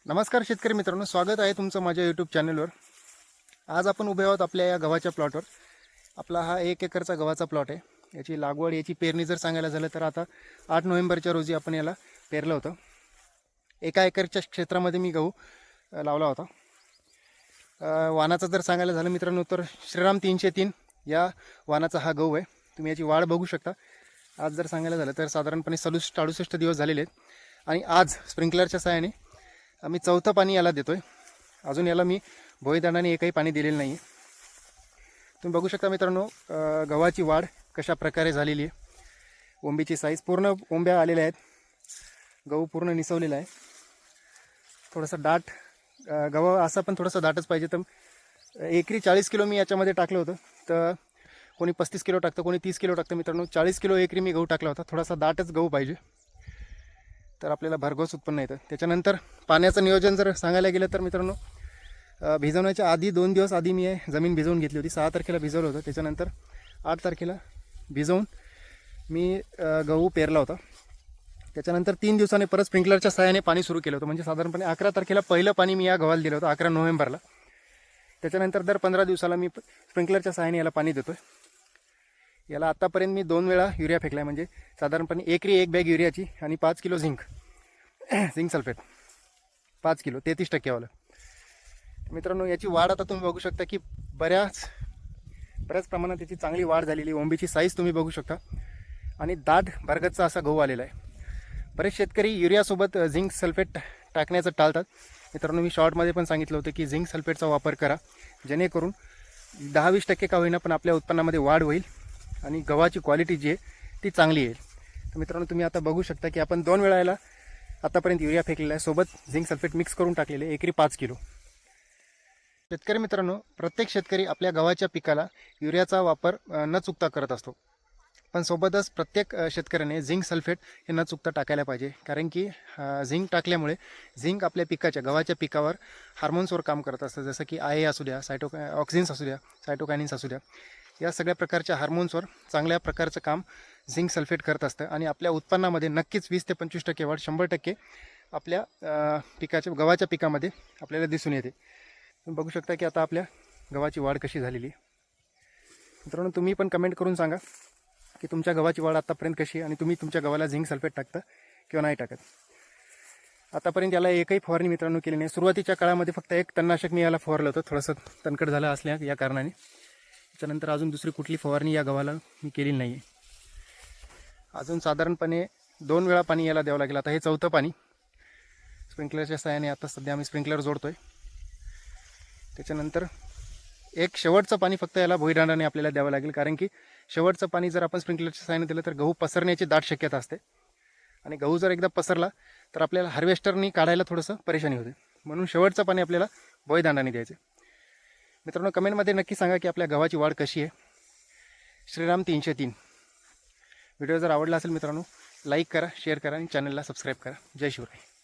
नमस्कार शेतकरी मित्रांनो, स्वागत आहे तुमचं माझ्या यूट्यूब चॅनलवर। आज आपण उभे आहोत आपल्या या गव्हाच्या प्लॉटवर। आपला हा 1 एकरचा गव्हाचा प्लॉट आहे। याची लागवड, याची पेरणी जर सांगायला झालं तर आता 8 नोव्हेंबरच्या रोजी आपण याला पेरलं होतं। 1 एकरच्या क्षेत्रामध्ये मी गहू लावला होता। वाणाचं जर सांगायला झालं मित्रांनो तर श्रीराम 303 या वाणाचा हा गहू आहे। तुम्ही याची वाढ बघू शकता। आज जर सांगायला झालं तर साधारणपणे 67-68 दिवस झालेले आहेत आणि आज स्प्रिंकलरच्या सहाय्याने आम्ही चौथं पाणी याला देतोय। अजून याला मी भोईदांडाने एकही पाणी दिलेलं नाही आहे। तुम्ही बघू शकता मित्रांनो, गव्हाची वाढ कशा प्रकारे झालेली आहे। ओंबीची साईज पूर्ण ओंब्या आलेल्या आहेत। गहू पूर्ण निसवलेला आहे। थोडासा दाट गव्हा असा पण थोडासा दाटच पाहिजे। तर एकरी 40 किलो मी याच्यामध्ये टाकलं होतं। तर कोणी 35 किलो टाकतं, कोणी 30 किलो टाकतं। मित्रांनो 40 किलो एकरी मी गहू टाकला होता। थोडासा दाटच गहू पाहिजे तर आपल्याला भरघोस उत्पन्न येतं। त्याच्यानंतर पाण्याचं नियोजन जर सांगायला गेलं तर मित्रांनो, भिजवण्याच्या आधी 2 दिवस आधी मी जमीन भिजवून घेतली होती। 6 तारखेला भिजवलं होतं। त्याच्यानंतर 8 तारखेला भिजवून मी गहू पेरला होता। त्याच्यानंतर 3 दिवसांनी परत स्प्रिंकलरच्या सहाय्याने पाणी सुरू केलं होतं। म्हणजे साधारणपणे 11 तारखेला पहिलं पाणी मी या गव्हाला दिलं होतं, 11 नोव्हेंबरला। त्याच्यानंतर दर 15 दिवसाला मी स्प्रिंकलरच्या सहाय्याने याला पाणी देतोय। याला आतापर्यंत मी 2 वेळा युरिया फेकला आहे। म्हणजे साधारणपणे एकरी 1 बॅग युरियाची आणि 5 किलो झिंक सल्फेट 5 किलो 33% वालं। मित्रांनो याची वाढ आता तुम्ही बघू शकता की बऱ्याच प्रमाणात याची चांगली वाढ झालेली। ओंबीची साईज तुम्ही बघू शकता आणि दाट भरगतचा असा गहू आलेला आहे। बरेच शेतकरी युरियासोबत झिंक सल्फेट टाकण्याचं टाळतात। मित्रांनो मी शॉर्टमध्ये पण सांगितलं होतं की झिंक सल्फेटचा वापर करा, जेणेकरून 10-20% का होईना पण आपल्या उत्पन्नामध्ये वाढ होईल आणि गव्हाची क्वालिटी जी आहे ती चांगली येईल। तर मित्रांनो तुम्ही आता बघू शकता की आपण 2 वेळा याला आतापर्यंत युरिया फेकलेला आहे, सोबत झिंक सल्फेट मिक्स करून टाकलेले एकरी 5 किलो। शेतकरी मित्रांनो, प्रत्येक शेतकरी आपल्या गव्हाच्या पिकाला युरियाचा वापर न चुकता करत असतो, पण सोबतच प्रत्येक शेतकऱ्याने झिंक सल्फेट हे न चुकता टाकायला पाहिजे। कारण की झिंक टाकल्यामुळे झिंक आपल्या पिकाच्या गव्हाच्या पिकावर हार्मोन्सवर काम करत असतं। जसं की IA असू द्या, ऑक्सिन्स असू द्या, सायटोकायनिन्स असू द्या, या सगळ्या प्रकारच्या हार्मोन्सवर चांगल्या प्रकारचं काम झिंक सल्फेट करत असतं आणि आपल्या उत्पन्नामध्ये नक्कीच 20 ते 25% वाढ 100% आपल्या पिकाच्या गव्हाच्या पिकामध्ये आपल्याला दिसून येते। तुम्ही बघू शकता की आता आपल्या गव्हाची वाढ कशी झालेली आहे। मित्रांनो तुम्ही पण कमेंट करून सांगा की तुमच्या गव्हाची वाढ आतापर्यंत कशी आहे आणि तुम्ही तुमच्या गव्हाला झिंक सल्फेट टाकता किंवा नाही टाकत। आतापर्यंत याला एकही फवारणी मित्रांनो केली नाही। सुरुवातीच्या काळामध्ये फक्त एक तणनाशक मी याला फवारलं होतं, थोडंसं तणकट झालं असल्या या कारणाने। त्याच्यानंतर अजून दुसरी कुठली फवारणी या गव्हाला मी केलेली नाही आहे। अजून साधारणपणे 2 वेळा पाणी याला द्यावं लागेल। आता हे चौथं पाणी स्प्रिंकलरच्या सहाय्याने आता सध्या आम्ही स्प्रिंकलर जोडतोय। त्याच्यानंतर एक शेवटचं पाणी फक्त याला भुईदांडाने आपल्याला द्यावं लागेल, कारण की शेवटचं पाणी जर आपण स्प्रिंकलरच्या सहाय्याने दिलं तर गहू पसरण्याची दाट शक्यता असते आणि गहू जर एकदा पसरला तर आपल्याला हार्वेस्टरनी काढायला थोडंसं परेशानी होते। म्हणून शेवटचं पाणी आपल्याला भुईदांडाने द्यायचं। मित्रांनो कमेंटमध्ये नक्की सांगा की आपल्या गव्हाची वाढ कशी आहे। श्रीराम 303 व्हिडिओ जर आवडला असेल मित्रांनो, लाईक करा, शेअर करा आणि चॅनलला सबस्क्राईब करा। जय शिवराय।